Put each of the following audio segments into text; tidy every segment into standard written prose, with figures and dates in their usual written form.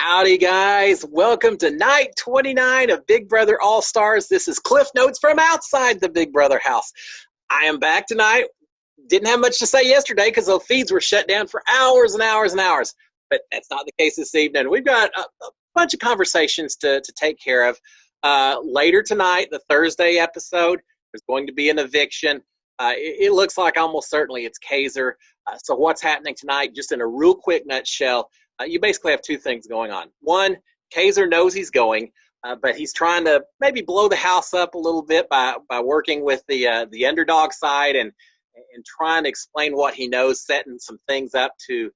Howdy, guys. Welcome to night 29 of Big Brother All-Stars. This is Cliff Notes from outside the Big Brother house. I am back tonight. Didn't have much to say yesterday because those feeds were shut down for hours and hours and hours. But that's not the case this evening. We've got a bunch of conversations to take care of. Later tonight, the Thursday episode, there's going to be an eviction. It looks like almost certainly it's Kaiser. So what's happening tonight, just in a real quick nutshell, you basically have two things going on. One, Kaiser knows he's going, but he's trying to maybe blow the house up a little bit by working with the underdog side and trying to explain what he knows, setting some things up to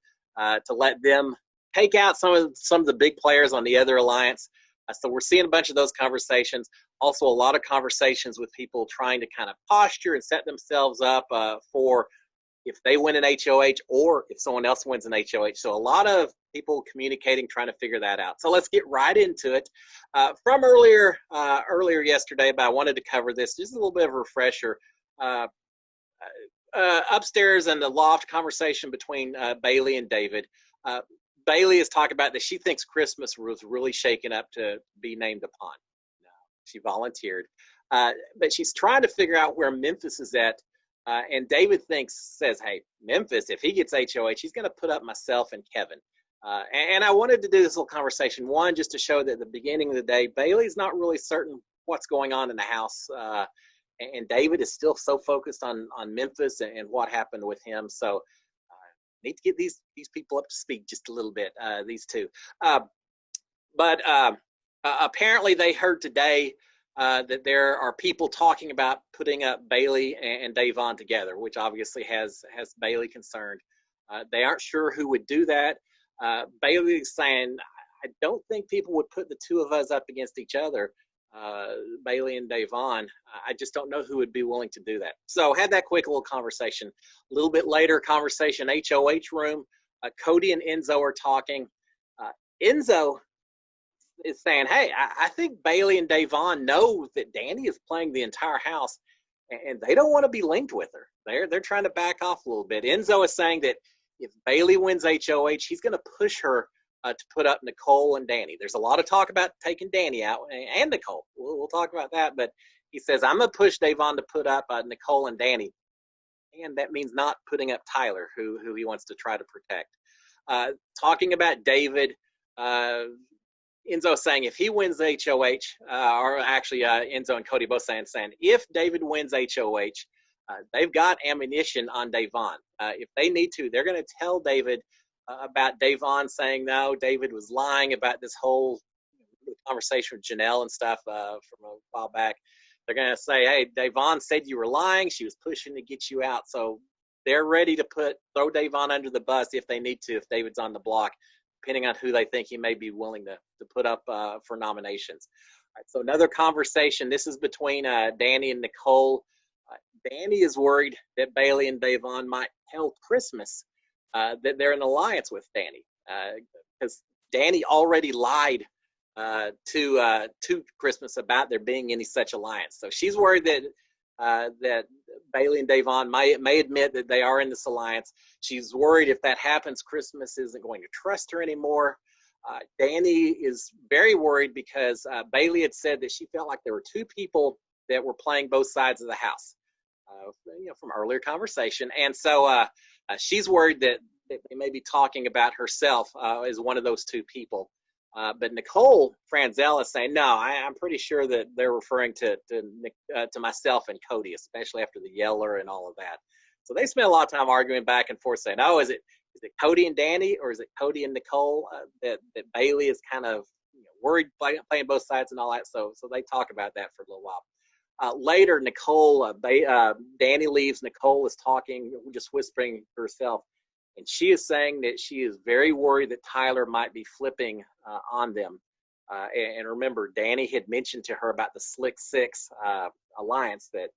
let them take out some of the big players on the other alliance. So we're seeing a bunch of those conversations. Also, a lot of conversations with people trying to kind of posture and set themselves up for if they win an HOH or if someone else wins an HOH. So a lot of people communicating, trying to figure that out. So let's get right into it. From earlier yesterday, but I wanted to cover this, just a little bit of a refresher. Upstairs in the loft conversation between Bailey and David. Bailey is talking about that she thinks Christmas was really shaken up to be named upon. She volunteered. But she's trying to figure out where Memphis is at. And David says, hey, Memphis, if he gets HOH, he's going to put up myself and Kevin. And I wanted to do this little conversation, one, just to show that at the beginning of the day, Bailey's not really certain what's going on in the house. And David is still so focused on Memphis and what happened with him. So need to get these people up to speed just a little bit, these two. But apparently they heard today that there are people talking about putting up Bailey and Davon together, which obviously has Bailey concerned. They aren't sure who would do that. Bailey is saying, I don't think people would put the two of us up against each other, Bailey and Davon. I just don't know who would be willing to do that. So had that quick little conversation. A little bit later, conversation, HOH room. Cody and Enzo are talking. Enzo is saying, hey, I think Bailey and Davon know that Danny is playing the entire house and they don't want to be linked with her. They're trying to back off a little bit. Enzo is saying that if Bailey wins HOH, he's going to push her to put up Nicole and Danny. There's a lot of talk about taking Danny out and Nicole. We'll talk about that, but he says, I'm going to push Davon to put up Nicole and Danny. And that means not putting up Tyler, who he wants to try to protect. Talking about David, Enzo saying if he wins HOH, or actually Enzo and Cody both saying if David wins HOH, they've got ammunition on Davon. If they need to, they're going to tell David about Davon saying, no, David was lying about this whole conversation with Janelle and stuff from a while back. They're going to say, hey, Davon said you were lying. She was pushing to get you out. So they're ready to throw Davon under the bus if they need to, if David's on the block, depending on who they think he may be willing to put up for nominations. All right, so another conversation. This is between Danny and Nicole. Danny is worried that Bailey and Davon might tell Christmas that they're in alliance with Danny, because Danny already lied to Christmas about there being any such alliance. So she's worried that Bailey and Davon may admit that they are in this alliance. She's worried if that happens, Christmas isn't going to trust her anymore. Danny is very worried because Bailey had said that she felt like there were two people that were playing both sides of the house, from earlier conversation. And so she's worried that they may be talking about herself as one of those two people. But Nicole Franzel is saying, no, I'm pretty sure that they're referring to myself and Cody, especially after the Yeller and all of that. So they spent a lot of time arguing back and forth saying, oh, is it Cody and Danny or is it Cody and Nicole that Bailey is kind of worried playing both sides and all that. So they talk about that for a little while. Later, Danny leaves. Nicole is talking, just whispering to herself. And she is saying that she is very worried that Tyler might be flipping on them. And remember, Danny had mentioned to her about the Slick Six alliance that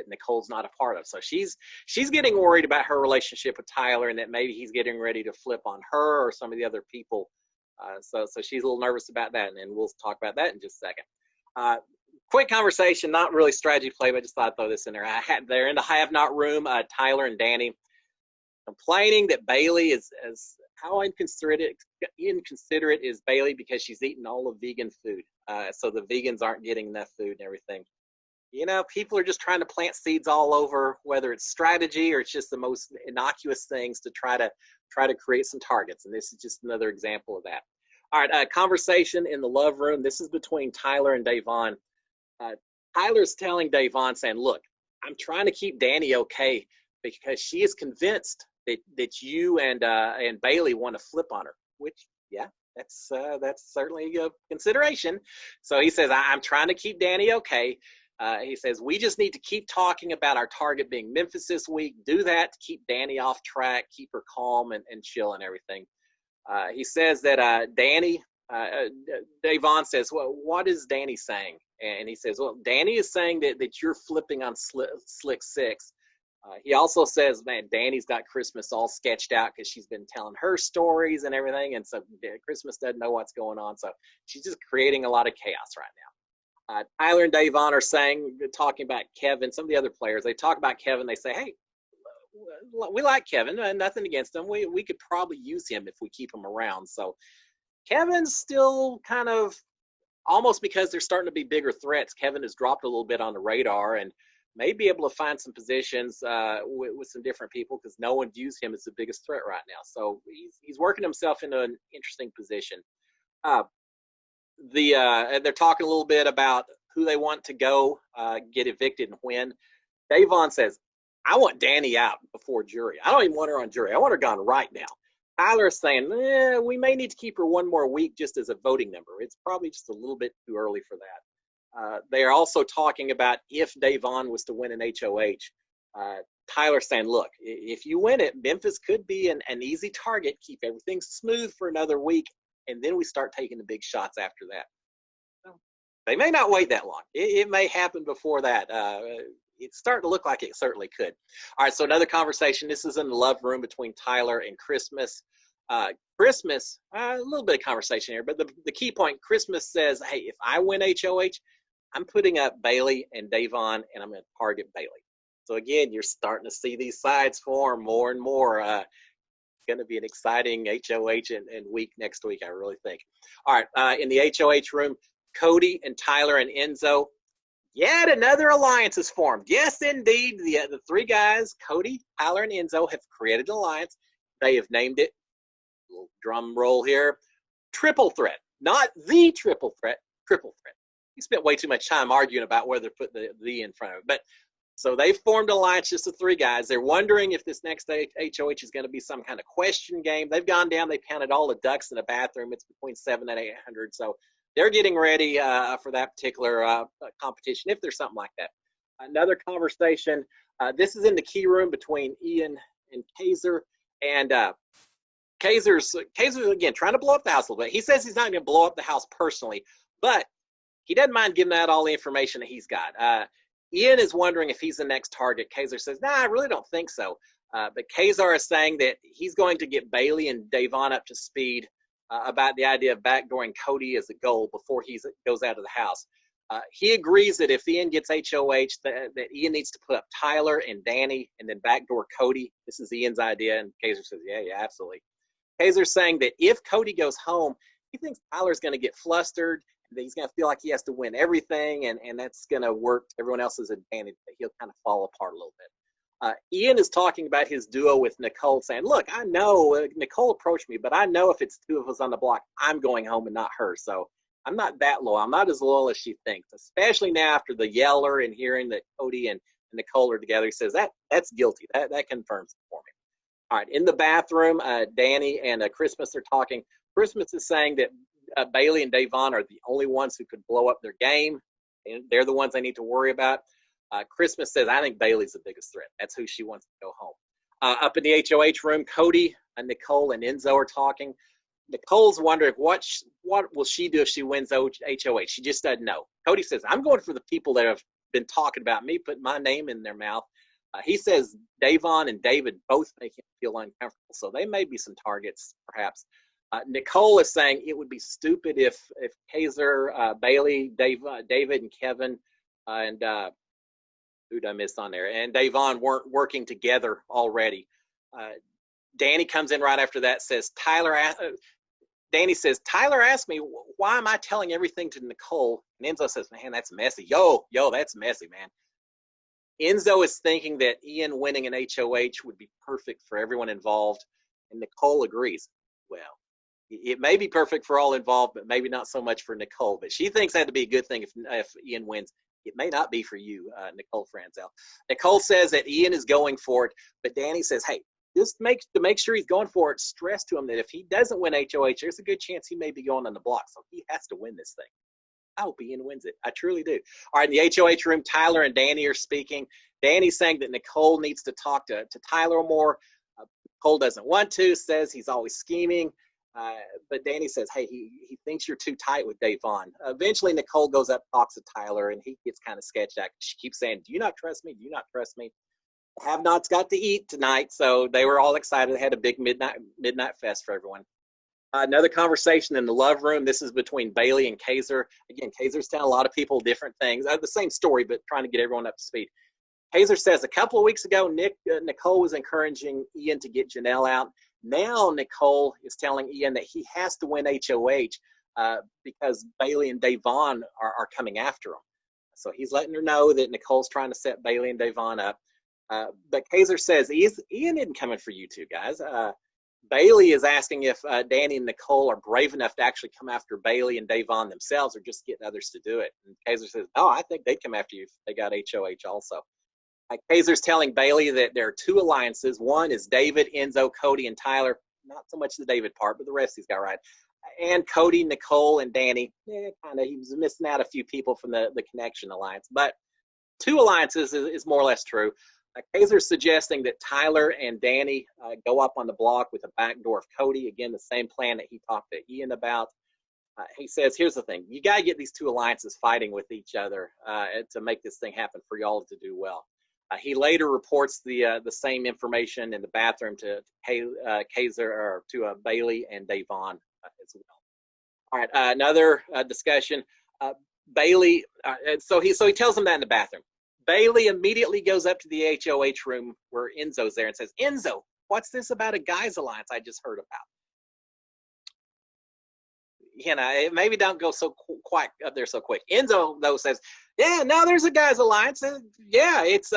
Nicole's not a part of. So she's getting worried about her relationship with Tyler and that maybe he's getting ready to flip on her or some of the other people. So she's a little nervous about that, and we'll talk about that in just a second. Quick conversation, not really strategy play, but just thought I'd throw this in there. They're in the have not room, Tyler and Danny. complaining that Bailey is as how inconsiderate is Bailey because she's eating all of vegan food. So the vegans aren't getting enough food and everything. You know, people are just trying to plant seeds all over, whether it's strategy or it's just the most innocuous things to try to create some targets. And this is just another example of that. All right, conversation in the love room. This is between Tyler and Davon. Tyler's telling Davon, saying, look, I'm trying to keep Danny okay because she is convinced that you and Bailey want to flip on her, which, yeah, that's certainly a consideration. So he says, I'm trying to keep Danny okay. He says, we just need to keep talking about our target being Memphis this week. Do that to keep Danny off track, keep her calm and chill and everything. He says that Davon says, well, what is Danny saying? And he says, well, Danny is saying that you're flipping on Slick Six. He also says, man, Danny's got Christmas all sketched out because she's been telling her stories and everything. And so Christmas doesn't know what's going on. So she's just creating a lot of chaos right now. Tyler and Davon are talking about Kevin. Some of the other players, they talk about Kevin. They say, hey, we like Kevin. Nothing against him. We could probably use him if we keep him around. So Kevin's still kind of almost because there's starting to be bigger threats. Kevin has dropped a little bit on the radar and may be able to find some positions with some different people because no one views him as the biggest threat right now. So he's working himself into an interesting position. They're talking a little bit about who they want to go get evicted and when. Davon says, I want Danny out before jury. I don't even want her on jury. I want her gone right now. Tyler's saying, we may need to keep her one more week just as a voting member. It's probably just a little bit too early for that. They are also talking about if Davon was to win an HOH. Tyler's saying, look, if you win it, Memphis could be an easy target. Keep everything smooth for another week. And then we start taking the big shots after that. They may not wait that long. It may happen before that. It's starting to look like it certainly could. All right, so another conversation. This is in the love room between Tyler and Christmas. Christmas, a little bit of conversation here, but the key point, Christmas says, hey, if I win HOH, I'm putting up Bailey and Davon, and I'm going to target Bailey. So again, you're starting to see these sides form more and more. Going to be an exciting HOH and week next week, I really think. All right, in the HOH room, Cody and Tyler and Enzo, yet another alliance is formed. Yes, indeed, the three guys, Cody, Tyler, and Enzo, have created an alliance. They have named it, little drum roll here, Triple Threat. Not the Triple Threat, Triple Threat. We spent way too much time arguing about whether to put the in front of it, but so they've formed an alliance, just the three guys. They're wondering if this next HOH is going to be some kind of question game. They've gone down. They counted all the ducks in the bathroom. It's between 700 and 800. So they're getting ready for that particular competition, if there's something like that. Another conversation. This is in the key room between Ian and Kaiser. And Kaiser's, again, trying to blow up the house a little bit. He says he's not going to blow up the house personally, but he doesn't mind giving out all the information that he's got. Ian is wondering if he's the next target. Kaiser says, nah, I really don't think so. But Kaiser is saying that he's going to get Bailey and Davon up to speed about the idea of backdooring Cody as a goal before he goes out of the house. He agrees that if Ian gets HOH, that Ian needs to put up Tyler and Danny and then backdoor Cody. This is Ian's idea, and Kaiser says, yeah, absolutely. Kaiser's saying that if Cody goes home, he thinks Tyler's going to get flustered, that he's going to feel like he has to win everything, and that's going to work to everyone else's advantage, that he'll kind of fall apart a little bit. Ian is talking about his duo with Nicole, saying, look, I know Nicole approached me, but I know if it's two of us on the block, I'm going home and not her. So I'm not that loyal. I'm not as loyal as she thinks, especially now after the yeller and hearing that Cody and Nicole are together. He says that's guilty. That confirms it for me. All right, in the bathroom, Danny and Christmas are talking. Christmas is saying that Bailey and Davon are the only ones who could blow up their game, and they're the ones they need to worry about. Christmas says, I think Bailey's the biggest threat. That's who she wants to go home. Up in the HOH room, Cody, Nicole, and Enzo are talking. Nicole's wondering what will she do if she wins HOH. She just doesn't know. Cody says, I'm going for the people that have been talking about me, putting my name in their mouth. He says Davon and David both make him feel uncomfortable, so they may be some targets, perhaps. Nicole is saying it would be stupid if Kaiser, Bailey, David, and Kevin, and who did I miss on there? And Davon weren't working together already. Danny comes in right after that, says, Danny says, Tyler asked me, why am I telling everything to Nicole? And Enzo says, man, that's messy. Yo, that's messy, man. Enzo is thinking that Ian winning an HOH would be perfect for everyone involved, and Nicole agrees. Well, it may be perfect for all involved, but maybe not so much for Nicole. But she thinks that'd be a good thing if Ian wins. It may not be for you, Nicole Franzel. Nicole says that Ian is going for it, but Danny says, hey, just to make sure he's going for it, stress to him that if he doesn't win HOH, there's a good chance he may be going on the block. So he has to win this thing. I hope Ian wins it. I truly do. All right, in the HOH room, Tyler and Danny are speaking. Danny's saying that Nicole needs to talk to Tyler more. Nicole doesn't want to, says he's always scheming. But Danny says, hey, he thinks you're too tight with Dave Vaughn. Eventually, Nicole goes up, talks to Tyler, and he gets kind of sketched out. She keeps saying, do you not trust me? Do you not trust me? Have-nots got to eat tonight, so they were all excited. They had a big midnight fest for everyone. Another conversation in the love room. This is between Bailey and Kaiser. Again, Kaiser's telling a lot of people different things. The same story, but trying to get everyone up to speed. Kaiser says a couple of weeks ago, Nicole was encouraging Ian to get Janelle out. Now Nicole is telling Ian that he has to win HOH because Bailey and Dave Vaughn are coming after him. So he's letting her know that Nicole's trying to set Bailey and Dave Vaughn up. But Kaiser says, Ian isn't coming for you two guys. Bailey is asking if Danny and Nicole are brave enough to actually come after Bailey and Dave Vaughn themselves or just get others to do it. And Kaiser says, oh, I think they'd come after you if they got HOH also. Kaiser's telling Bailey that there are two alliances. One is David, Enzo, Cody, and Tyler. Not so much the David part, but the rest he's got right. And Cody, Nicole, and Danny. Kind of, he was missing out a few people from the Connection Alliance. But two alliances is more or less true. Kaiser's suggesting that Tyler and Danny go up on the block with a backdoor of Cody. Again, the same plan that he talked to Ian about. He says, here's the thing. You got to get these two alliances fighting with each other to make this thing happen for y'all to do well. He later reports the same information in the bathroom to Kaiser or to Bailey and Dave Vaughn as well. All right, another discussion. Bailey. So he tells him that in the bathroom. Bailey immediately goes up to the HOH room where Enzo's there and says, Enzo, what's this about a guys alliance I just heard about? You know, it maybe don't go so quite up there so quick. Enzo though says, yeah, no, there's a guys alliance. Yeah, it's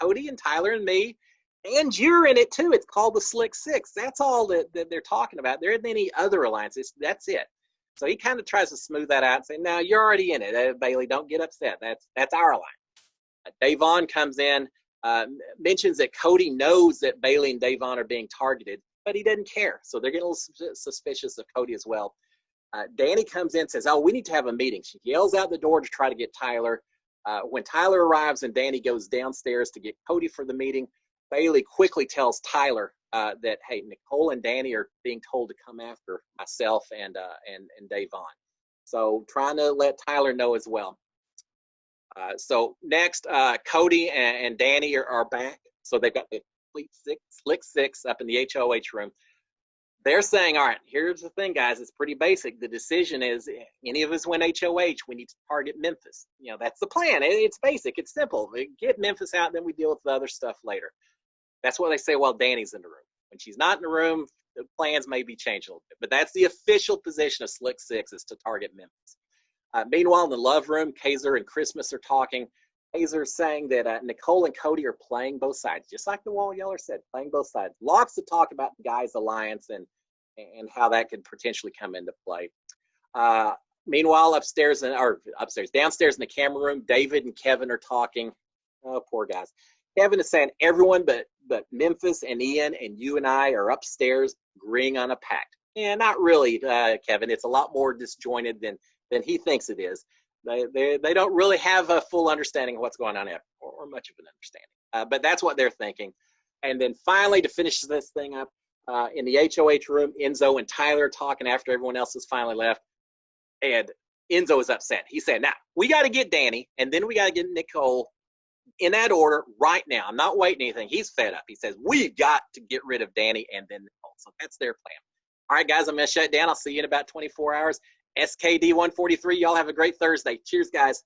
Cody and Tyler and me, and you're in it too. It's called the Slick Six. That's all that they're talking about. There isn't any other alliances. That's it. So he kind of tries to smooth that out and say, no, you're already in it. Bailey, don't get upset. That's our alliance. Dave Vaughn comes in, mentions that Cody knows that Bailey and Dave Vaughn are being targeted, but he doesn't care. So they're getting a little suspicious of Cody as well. Danny comes in and says, oh, we need to have a meeting. She yells out the door to try to get Tyler. When Tyler arrives and Danny goes downstairs to get Cody for the meeting, Bailey quickly tells Tyler that, hey, Nicole and Danny are being told to come after myself and Dave Vaughn. So trying to let Tyler know as well. So next, Cody and Danny are back. So they've got the Slick Six up in the HOH room. They're saying, all right, here's the thing, guys. It's pretty basic. The decision is any of us win HOH, we need to target Memphis. You know, that's the plan. It's basic. It's simple. Get Memphis out, then we deal with the other stuff later. That's what they say while Danny's in the room. When she's not in the room, the plans may be changed a little bit. But that's the official position of Slick Six, is to target Memphis. Meanwhile, in the love room, Kaiser and Christmas are talking. Kaiser's saying that Nicole and Cody are playing both sides, just like the Wall Yeller said, playing both sides. Lots to talk about the guys' alliance and how that could potentially come into play. Meanwhile, downstairs in the camera room, David and Kevin are talking. Oh, poor guys. Kevin is saying everyone but Memphis and Ian and you and I are upstairs agreeing on a pact. Yeah, not really, Kevin. It's a lot more disjointed than he thinks it is. They don't really have a full understanding of what's going on there, or much of an understanding. But that's what they're thinking. And then finally, to finish this thing up, in the HOH room, Enzo and Tyler are talking after everyone else has finally left. And Enzo is upset. He said, now, we got to get Danny, and then we got to get Nicole in that order right now. I'm not waiting anything. He's fed up. He says, we've got to get rid of Danny and then Nicole. So that's their plan. All right, guys, I'm going to shut it down. I'll see you in about 24 hours. SKD 143, y'all have a great Thursday. Cheers, guys.